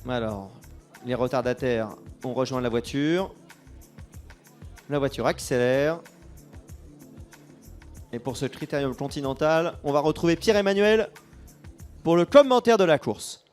Alors, les retardataires ont rejoint la voiture. La voiture accélère. Et pour ce Critérium Continental, on va retrouver Pierre-Emmanuel pour le commentaire de la course.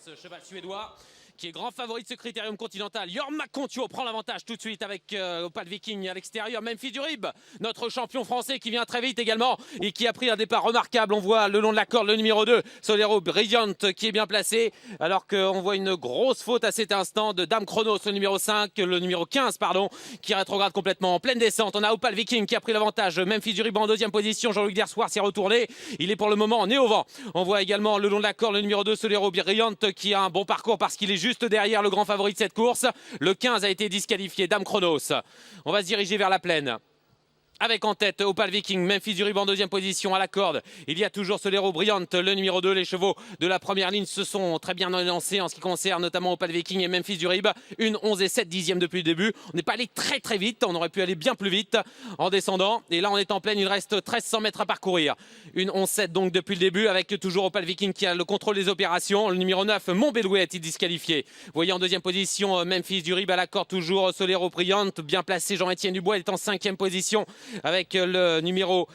Ce cheval suédois qui est grand favori de ce Critérium Continental. Jorma Kontio prend l'avantage tout de suite avec Opal Viking à l'extérieur. Memphis Durib, notre champion français qui vient très vite également et qui a pris un départ remarquable. On voit le long de la corde le numéro 2, Solero Brilliant, qui est bien placé. Alors qu'on voit une grosse faute à cet instant de Dame Chronos, le numéro 5, le numéro 15, pardon, qui rétrograde complètement en pleine descente. On a Opal Viking qui a pris l'avantage. Memphis Durib en deuxième position. Jean-Luc Dersoir s'est retourné. Il est pour le moment né au vent. On voit également le long de la corde le numéro 2, Solero Brilliant, qui a un bon parcours parce qu'il est juste derrière le grand favori de cette course. Le 15 a été disqualifié, Dame Chronos. On va se diriger vers la plaine. Avec en tête Opal Viking, Memphis Durib en deuxième position à la corde. Il y a toujours Solero Brilliant, le numéro 2. Les chevaux de la première ligne se sont très bien lancés en ce qui concerne notamment Opal Viking et Memphis Durib. Une 11 et 7 dixièmes depuis le début. On n'est pas allé très vite, on aurait pu aller bien plus vite en descendant. Et là on est en pleine, il reste 1300 mètres à parcourir. Une 11-7 donc depuis le début avec toujours Opal Viking qui a le contrôle des opérations. Le numéro 9, Montbelouet, est disqualifié. Vous voyez en deuxième position Memphis Durib à la corde, toujours Solero Brilliant, bien placé. Jean-Étienne Dubois est en cinquième position avec le numéro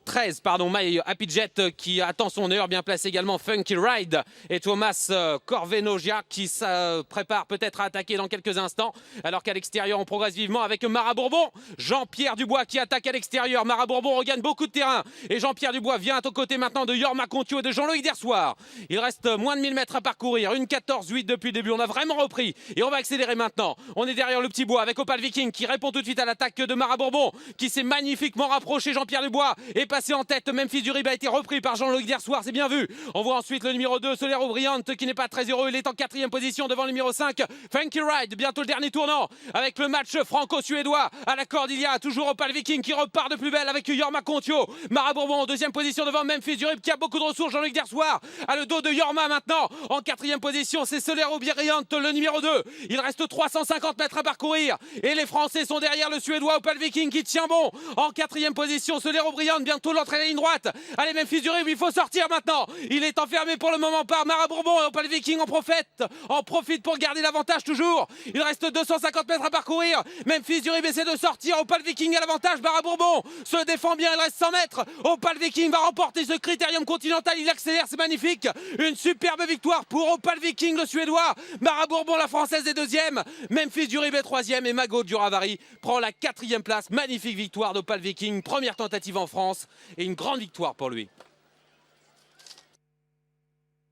13, pardon, My Happy Jet qui attend son heure, bien placé également Funky Ride et Thomas Corvenogia qui se prépare peut-être à attaquer dans quelques instants, alors qu'à l'extérieur on progresse vivement avec Mara Bourbon. Jean-Pierre Dubois qui attaque à l'extérieur. Mara Bourbon regagne beaucoup de terrain et Jean-Pierre Dubois vient aux côtés maintenant de Jorma Kontio et de Jean-Loïc Dersoir. Il reste moins de 1000 mètres à parcourir, une 14-8 depuis le début. On a vraiment repris et on va accélérer maintenant. On est derrière le petit bois avec Opal Viking qui répond tout de suite à l'attaque de Mara Bourbon qui s'est magnifiquement rapproché. Jean-Pierre Dubois est passé en tête. Memphis Durib a été repris par Jean-Loïc Dersoir, c'est bien vu. On voit ensuite le numéro 2, Solero Brilliant, qui n'est pas très heureux. Il est en quatrième position devant le numéro 5, Funky Ride. Bientôt le dernier tournant avec le match franco-suédois. À la corde, il y a toujours Opal Viking qui repart de plus belle avec Jorma Kontio. Mara Bourbon en deuxième position devant Memphis Durib qui a beaucoup de ressources. Jean-Luc Dersoir à le dos de Jorma maintenant. En quatrième position, c'est Solero Brilliant, le numéro 2. Il reste 350 mètres à parcourir et les Français sont derrière le Suédois Opal Viking qui tient bon. En quatrième position, Solero Brilliant, bientôt l'entrée à la ligne droite. Allez, Memphis Durib, il faut sortir maintenant. Il est enfermé pour le moment par Mara Bourbon et Opal Viking en profite pour garder l'avantage toujours. Il reste 250 mètres à parcourir. Memphis Durib essaie de sortir. Opal Viking a l'avantage. Mara Bourbon se défend bien. Il reste 100 mètres. Opal Viking va remporter ce Critérium Continental. Il accélère, c'est magnifique. Une superbe victoire pour Opal Viking, le Suédois. Mara Bourbon, la Française, est deuxième. Memphis Durib est troisième et Mago Duravari prend la quatrième place. Magnifique victoire d'Opal Viking. Première tentative en France et une grande victoire pour lui.